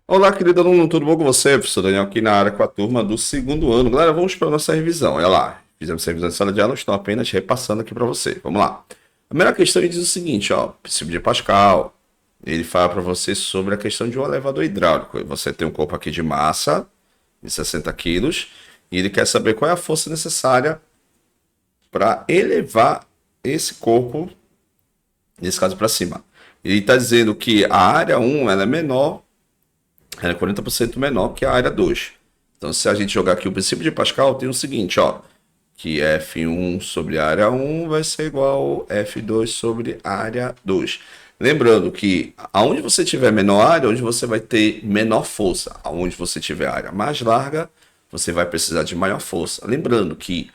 Olá, querido aluno, tudo bom com você? Professor Daniel aqui na área com a turma do segundo ano. Galera, vamos para a nossa revisão. Olha lá, fizemos essa revisão de sala de aula, estou apenas repassando aqui para você. Vamos lá. A primeira questão ele diz o seguinte, ó, princípio de Pascal, ele fala para você sobre a questão de um elevador hidráulico. Você tem um corpo aqui de massa, de 60 quilos, e ele quer saber qual é a força necessária para elevar esse corpo, nesse caso, para cima. Ele está dizendo que a área 1 ela é menor, ela é 40% menor que a área 2. Então, se a gente jogar aqui o princípio de Pascal, tem o seguinte, ó, que F1 sobre a área 1 vai ser igual a F2 sobre a área 2. Lembrando que aonde você tiver menor área, onde você vai ter menor força. Aonde você tiver área mais larga, você vai precisar de maior força. Lembrando que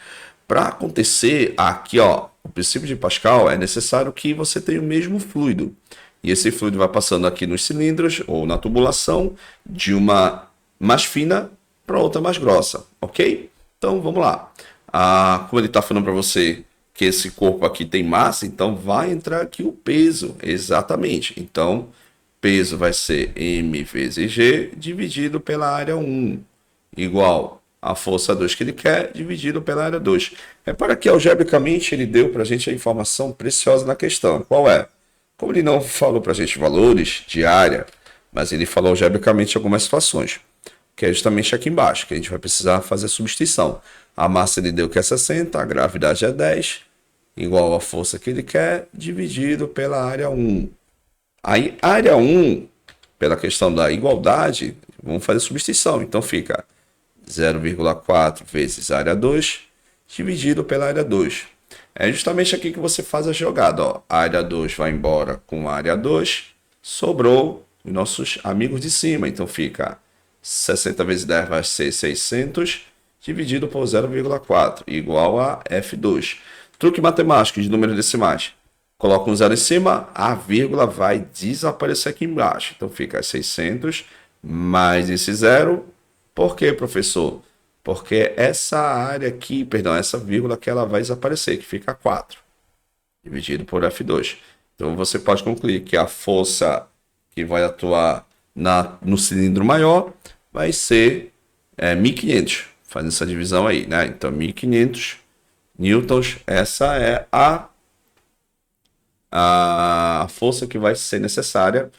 para acontecer aqui, ó, o princípio de Pascal é necessário que você tenha o mesmo fluido. E esse fluido vai passando aqui nos cilindros ou na tubulação de uma mais fina para outra mais grossa, ok? Então vamos lá. Como ele está falando para você que esse corpo aqui tem massa, então vai entrar aqui o peso, exatamente. Então, peso vai ser m vezes g dividido pela área 1, igual a força 2 que ele quer, dividido pela área 2. Repara que algebricamente ele deu para a gente a informação preciosa na questão. Qual é? Como ele não falou para a gente valores de área, mas ele falou algebricamente algumas situações, que é justamente aqui embaixo, que a gente vai precisar fazer a substituição. A massa ele deu que é 60, a gravidade é 10, igual a força que ele quer, dividido pela área 1. Aí, área 1, pela questão da igualdade, vamos fazer substituição. Então fica 0,4 vezes área 2, dividido pela área 2. É justamente aqui que você faz a jogada. Ó. A área 2 vai embora com a área 2, sobrou os nossos amigos de cima. Então fica 60 vezes 10 vai ser 600, dividido por 0,4, igual a F2. Truque matemático de números decimais. Coloca um zero em cima, a vírgula vai desaparecer aqui embaixo. Então fica 600 mais esse zero. Por quê, professor? Porque essa área aqui, perdão, essa vírgula que ela vai desaparecer, que fica 4, dividido por F2. Então você pode concluir que a força que vai atuar no cilindro maior vai ser 1.500, fazendo essa divisão aí, né? Então 1.500 newtons, essa é a força que vai ser necessária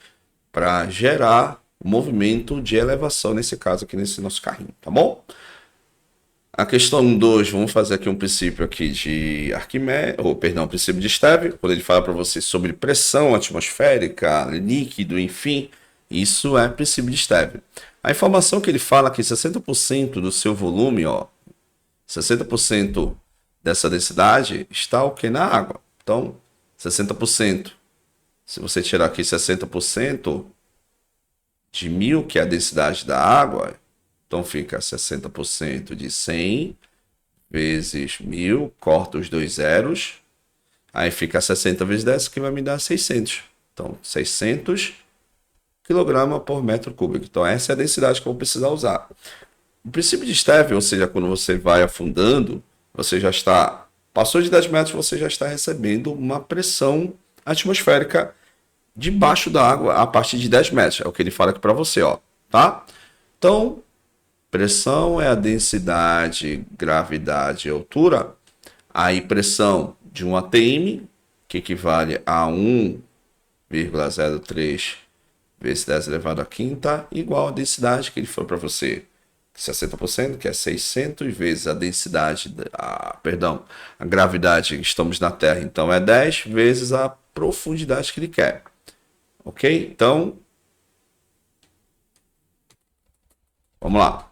para gerar o movimento de elevação, nesse caso aqui, nesse nosso carrinho, tá bom? A questão 2, vamos fazer aqui um princípio aqui de Arquimedes, ou perdão, princípio de Steve, quando ele fala para você sobre pressão atmosférica, líquido, enfim, isso é princípio de Steve. A informação que ele fala é que 60% do seu volume, ó, 60% dessa densidade está o que na água. Então, 60%. Se você tirar aqui 60% de 1.000, que é a densidade da água, então fica 60% de 100 vezes 1.000, corta os dois zeros, aí fica 60 vezes 10, que vai me dar 600. Então, 600 kg por metro cúbico. Então, essa é a densidade que eu vou precisar usar. O princípio de Steve, ou seja, quando você vai afundando, você já está, passou de 10 metros, você já está recebendo uma pressão atmosférica debaixo da água a partir de 10 metros. É o que ele fala aqui para você, ó, tá? Então, pressão é a densidade, gravidade e altura. Aí, pressão de 1 atm, que equivale a 1,03 vezes 10 elevado a quinta, igual a densidade que ele falou para você. 60%, que é 600 vezes a densidade, a gravidade, estamos na Terra, então é 10 vezes a profundidade que ele quer. Ok? Então, vamos lá.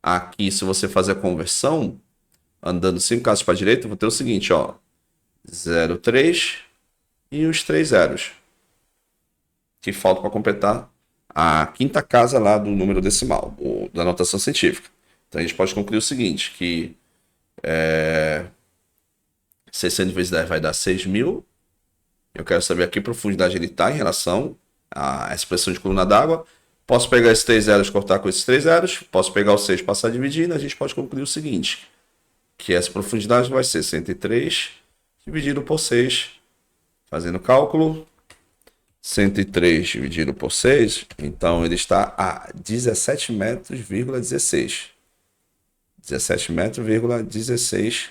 Aqui, se você fazer a conversão, andando 5 casas para a direita, eu vou ter o seguinte, ó. 0,3 e os 3 zeros. Que falta para completar a quinta casa lá do número decimal, da notação científica. Então a gente pode concluir o seguinte, que 600 vezes 10 vai dar 6.000. Eu quero saber a que profundidade ele está em relação à expressão de coluna d'água. Posso pegar esses 3 zeros e cortar com esses 3 zeros. Posso pegar o 6 e passar dividindo. A gente pode concluir o seguinte, que essa profundidade vai ser 103 dividido por 6. Fazendo cálculo, 103 dividido por 6, então ele está a 17 metros,16. 17 metros,16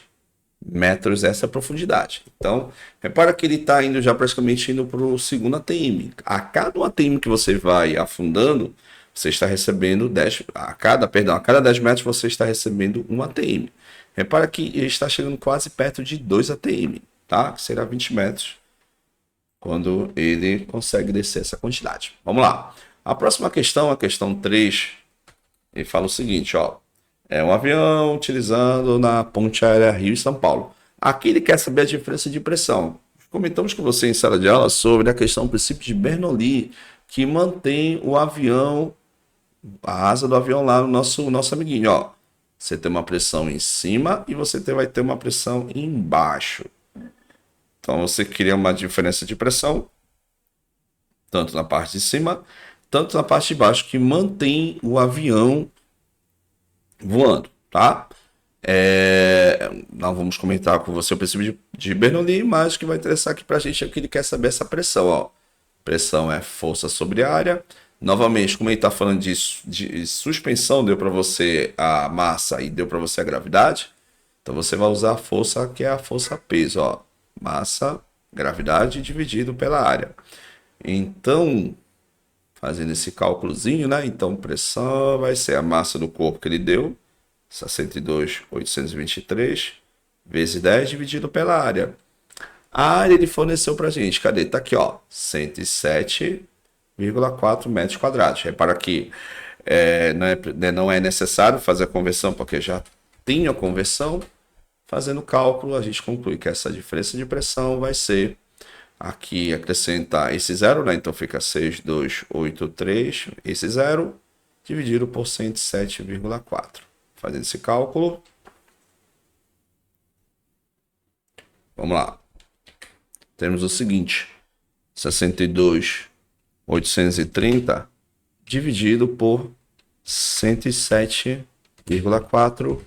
metros essa profundidade. Então, repara que ele está indo já praticamente indo para o segundo ATM. A cada ATM que você vai afundando, você está recebendo 10, a cada 10 metros você está recebendo um ATM. Repara que ele está chegando quase perto de 2 ATM, tá? Que será 20 metros quando ele consegue descer essa quantidade. Vamos lá. A próxima questão, a questão 3, ele fala o seguinte, ó. É um avião utilizando na ponte aérea Rio e São Paulo. Aqui ele quer saber a diferença de pressão. Comentamos com você em sala de aula sobre a questão do princípio de Bernoulli, que mantém o avião, a asa do avião lá no nosso amiguinho. Ó. Você tem uma pressão em cima e você vai ter uma pressão embaixo. Então você cria uma diferença de pressão, tanto na parte de cima, tanto na parte de baixo, que mantém o avião voando, tá? Não vamos comentar com você o princípio de Bernoulli, mas o que vai interessar aqui pra gente é que ele quer saber essa pressão, ó. Pressão é força sobre área. Novamente, como ele está falando de suspensão, deu para você a massa e deu para você a gravidade. Então você vai usar a força que é a força peso, ó. Massa, gravidade dividido pela área. Então, fazendo esse cálculozinho, né? Então, pressão vai ser a massa do corpo que ele deu, 62.823, vezes 10 dividido pela área. A área ele forneceu pra gente, cadê? Tá aqui, ó, 107,4 metros quadrados. Repara que não é necessário fazer a conversão, porque já tem a conversão. Fazendo o cálculo, a gente conclui que essa diferença de pressão vai ser, aqui acrescentar esse zero, né? Então fica 6.283, esse zero, dividido por 107,4. Fazendo esse cálculo. Vamos lá. Temos o seguinte, 62.830 dividido por 107,4,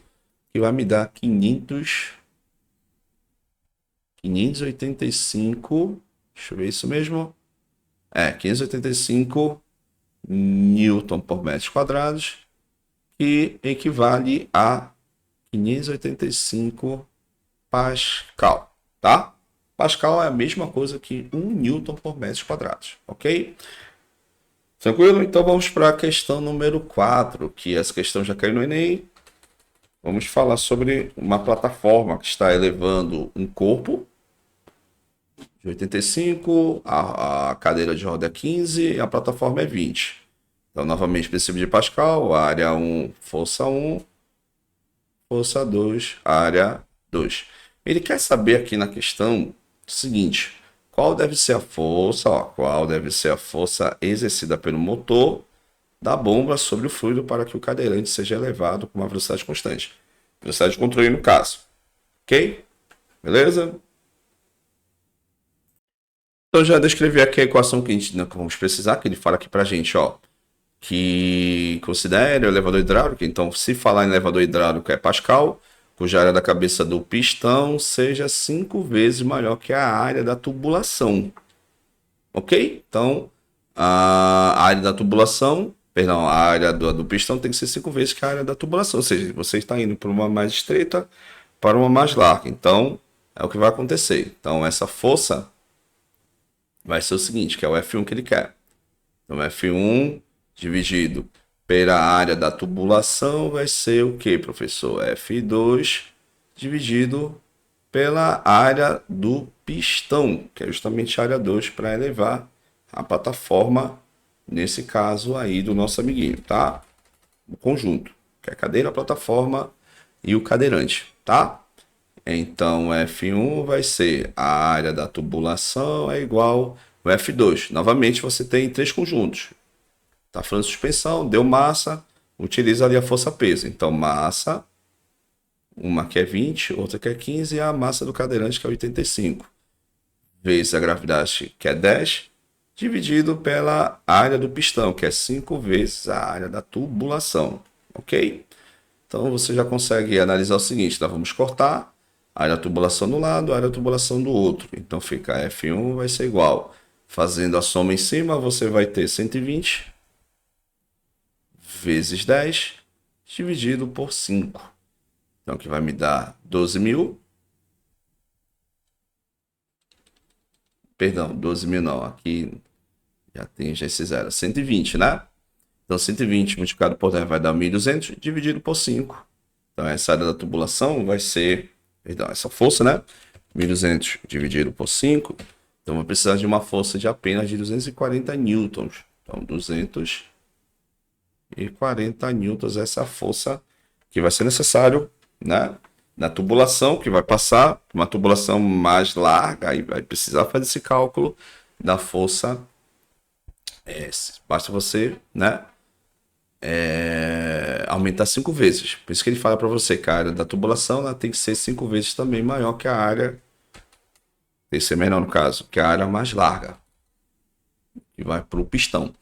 que vai me dar 585, deixa eu ver isso mesmo, 585 Newton por metros quadrados, que equivale a 585 Pascal, tá? Pascal é a mesma coisa que 1 Newton por metros quadrados, ok? Tranquilo? Então vamos para a questão número 4, que essa questão já caiu no Enem. Vamos falar sobre uma plataforma que está elevando um corpo de 85, a cadeira de roda é 15 e a plataforma é 20. Então, novamente, princípio de Pascal, área 1, força 1, força 2, área 2. Ele quer saber aqui na questão o seguinte, qual deve ser a força, qual deve ser a força exercida pelo motor da bomba sobre o fluido para que o cadeirante seja elevado com uma velocidade constante. Velocidade de controle no caso. Ok? Beleza? Então já descrevi aqui a equação que vamos precisar, que ele fala aqui pra gente, ó, que considere o elevador hidráulico. Então, se falar em elevador hidráulico é Pascal, cuja área da cabeça do pistão seja 5 vezes maior que a área da tubulação. Ok? Então, a área da tubulação, perdão, a área do pistão tem que ser 5 vezes que a área da tubulação. Ou seja, você está indo para uma mais estreita para uma mais larga. Então, é o que vai acontecer. Então, essa força vai ser o seguinte, que é o F1 que ele quer. Então, F1 dividido pela área da tubulação vai ser o que, professor? F2 dividido pela área do pistão, que é justamente a área 2 para elevar a plataforma, nesse caso aí do nosso amiguinho, tá? O conjunto, que é a cadeira, a plataforma e o cadeirante, tá? Então, F1 vai ser a área da tubulação é igual ao F2. Novamente, você tem 3 conjuntos. Está falando de suspensão, deu massa, utiliza ali a força-peso. Então, massa, uma que é 20, outra que é 15, e a massa do cadeirante que é 85. Vezes a gravidade, que é 10, dividido pela área do pistão, que é 5 vezes a área da tubulação. Ok? Então, você já consegue analisar o seguinte, nós vamos cortar a área da tubulação do lado, a área da tubulação do outro. Então, fica F1 vai ser igual Fazendo a soma em cima, você vai ter 120 vezes 10 dividido por 5. Então, que vai me dar 12.000. Perdão, 12.000 não. Aqui já tem já esse zero. 120, né? Então, 120 multiplicado por 10 vai dar 1.200 dividido por 5. Então, essa área da tubulação vai ser... Perdão, essa força, né? 1.200 dividido por 5. Então, vou precisar de uma força de apenas de 240 newtons. Então, 240 newtons, essa é a força que vai ser necessário, né? Na tubulação, que vai passar uma tubulação mais larga, aí vai precisar fazer esse cálculo da força. Basta você, né? Aumentar 5 vezes. Por isso que ele fala para você que a área da tubulação ela tem que ser 5 vezes também maior que a área. Tem que ser menor no caso, que a área mais larga. Que vai para o pistão.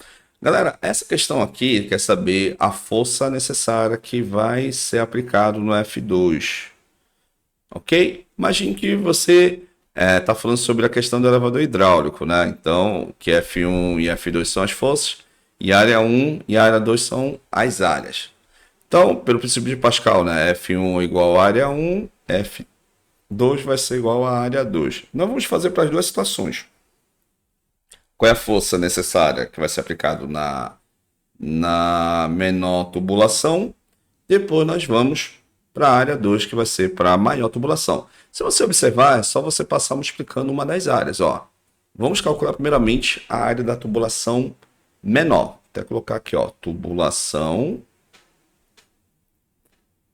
Galera, essa questão aqui quer saber a força necessária que vai ser aplicado no F2. Ok? Imagine que você está falando sobre a questão do elevador hidráulico, né? Então, que F1 e F2 são as forças, e área 1 e área 2 são as áreas. Então, pelo princípio de Pascal, né? F1 igual a área 1, F2 vai ser igual a área 2. Nós vamos fazer para as duas situações. Qual é a força necessária que vai ser aplicado na menor tubulação? Depois nós vamos para a área 2, que vai ser para a maior tubulação. Se você observar, é só você passar multiplicando uma das áreas. Ó. Vamos calcular primeiramente a área da tubulação menor. Até colocar aqui, ó, tubulação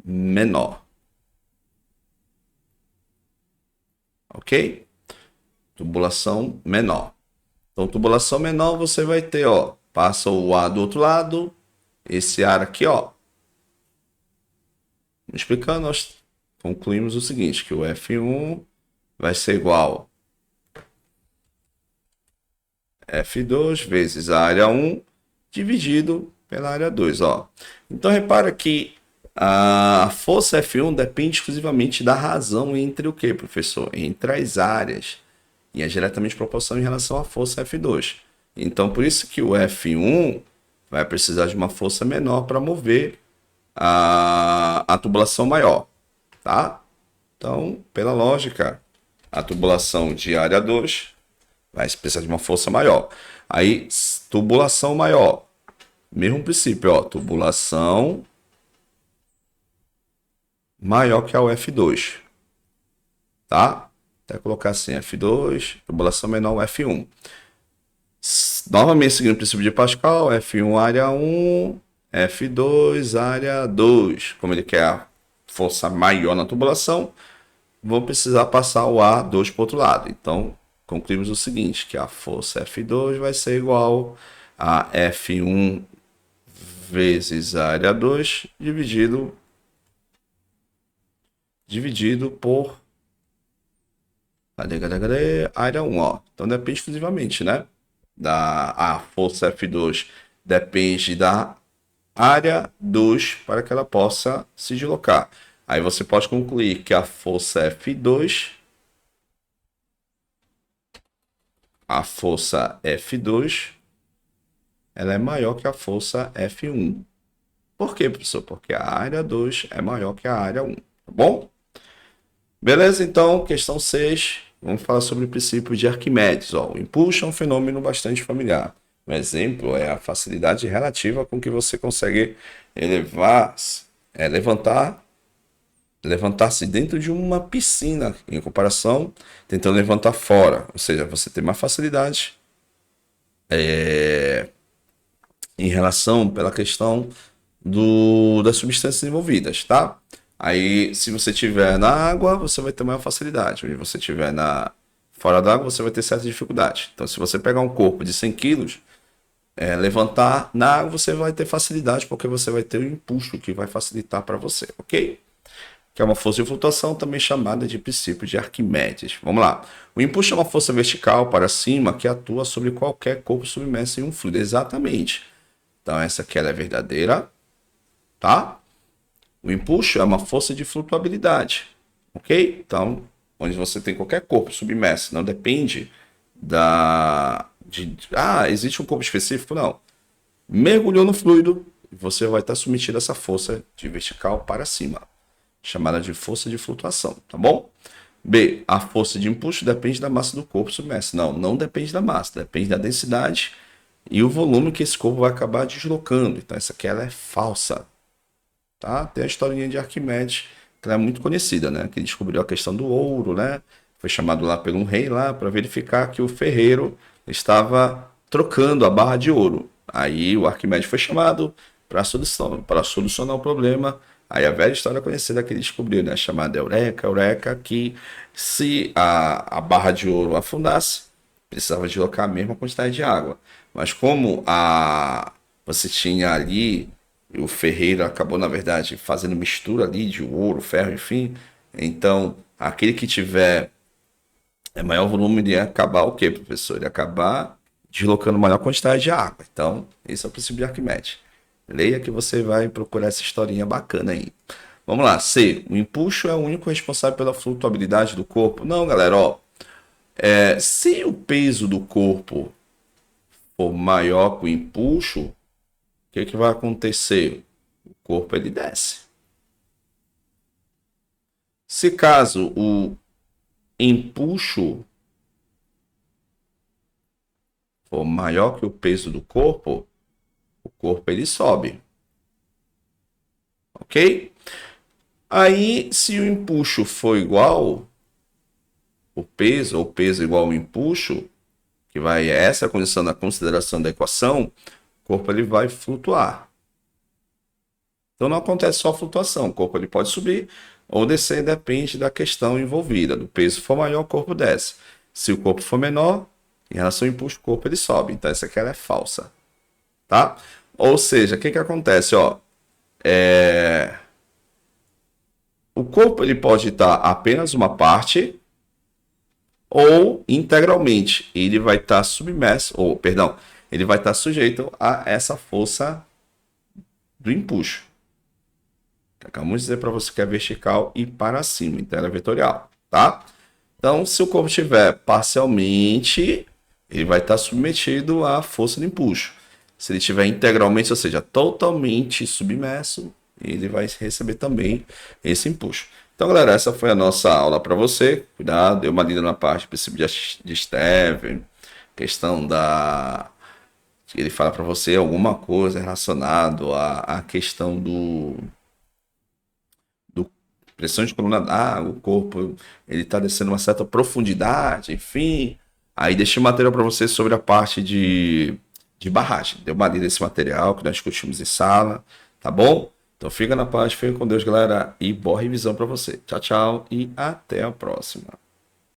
menor. Ok? Tubulação menor. Então, tubulação menor você vai ter, ó, passa o A do outro lado, esse ar aqui, ó. Explicando, nós concluímos o seguinte, que o F1 vai ser igual a F2 vezes a área 1 dividido pela área 2, ó. Então, repara que a força F1 depende exclusivamente da razão entre o que, professor? Entre as áreas. E é diretamente proporcional em relação à força F2. Então, por isso que o F1 vai precisar de uma força menor para mover a tubulação maior, tá? Então, pela lógica, a tubulação de área 2 vai precisar de uma força maior. Aí, tubulação maior, mesmo princípio, ó, tubulação maior que a F2, tá? Até colocar assim, F2, tubulação menor, F1. Novamente, seguindo o princípio de Pascal, F1 área 1, F2 área 2. Como ele quer a força maior na tubulação, vou precisar passar o A2 para o outro lado. Então, concluímos o seguinte, que a força F2 vai ser igual a F1 vezes área 2 dividido por área 1, ó. Então depende exclusivamente, né? A força F2 depende da área 2 para que ela possa se deslocar. Aí você pode concluir que a força F2, ela é maior que a força F1. Por quê, professor? Porque a área 2 é maior que a área 1, tá bom? Beleza, então, questão 6. Vamos falar sobre o princípio de Arquimedes. Ó, o impulso é um fenômeno bastante familiar. Um exemplo é a facilidade relativa com que você consegue levantar-se dentro de uma piscina, em comparação, tentando levantar fora. Ou seja, você tem mais facilidade em relação pela questão das substâncias envolvidas, tá? Aí, se você estiver na água, você vai ter maior facilidade. Se você estiver fora d'água, você vai ter certa dificuldade. Então, se você pegar um corpo de 100 quilos, levantar na água, você vai ter facilidade, porque você vai ter um impulso que vai facilitar para você, ok? Que é uma força de flutuação, também chamada de princípio de Arquimedes. Vamos lá. O impulso é uma força vertical para cima que atua sobre qualquer corpo submerso em um fluido. Exatamente. Então, essa aqui ela é verdadeira, tá? O impulso é uma força de flutuabilidade, ok? Então, onde você tem qualquer corpo submerso, não depende existe um corpo específico? Não. Mergulhou no fluido, você vai estar submetido a essa força de vertical para cima, chamada de força de flutuação, tá bom? B, a força de impulso depende da massa do corpo submerso. Não, não depende da massa, depende da densidade e o volume que esse corpo vai acabar deslocando. Então essa aqui ela é falsa, tá? Tem a historinha de Arquimedes, que ela é muito conhecida, né? Que descobriu a questão do ouro, né? Foi chamado lá por um rei lá para verificar que o ferreiro estava trocando a barra de ouro. Aí o Arquimedes foi chamado para solucionar o problema. Aí a velha história conhecida que ele descobriu, né? Chamada Eureka, que se a barra de ouro afundasse, precisava deslocar a mesma quantidade de água. Mas como você tinha ali, o ferreiro acabou, na verdade, fazendo mistura ali de ouro, ferro, enfim. Então, aquele que tiver maior volume, ele ia acabar o quê, professor? Ele ia acabar deslocando maior quantidade de água. Então, esse é o princípio de Arquimedes. Leia que você vai procurar essa historinha bacana aí. Vamos lá. C. O empuxo é o único responsável pela flutuabilidade do corpo? Não, galera, ó. Se o peso do corpo for maior que o empuxo, o que vai acontecer? O corpo ele desce. Se caso o empuxo for maior que o peso do corpo, o corpo ele sobe. Ok? Aí, se o empuxo for igual o peso, ou peso igual ao empuxo, que vai essa é a condição da consideração da equação, o corpo ele vai flutuar. Então não acontece só flutuação, o corpo ele pode subir ou descer, depende da questão envolvida. Do peso for maior, o corpo desce. Se o corpo for menor, em relação ao empuxo, o corpo ele sobe. Então essa aqui ela é falsa, tá? Ou seja, o que acontece, ó? O corpo ele pode estar apenas uma parte ou integralmente. Ele vai estar submerso, ou perdão, ele vai estar sujeito a essa força do empuxo. Acabamos de dizer para você que é vertical e para cima, então ela é vetorial, tá? Então, se o corpo estiver parcialmente, ele vai estar submetido à força do empuxo. Se ele estiver integralmente, ou seja, totalmente submerso, ele vai receber também esse empuxo. Então, galera, essa foi a nossa aula para você. Cuidado, dê uma lida na parte do princípio de Stevens, questão da... Ele fala para você alguma coisa relacionada à questão do pressão de coluna d'água, o corpo ele está descendo uma certa profundidade, enfim. Aí deixei material para você sobre a parte de barragem. Deu uma lida nesse material que nós discutimos em sala, tá bom? Então fica na paz, fica com Deus, galera, e boa revisão para você. Tchau, tchau e até a próxima.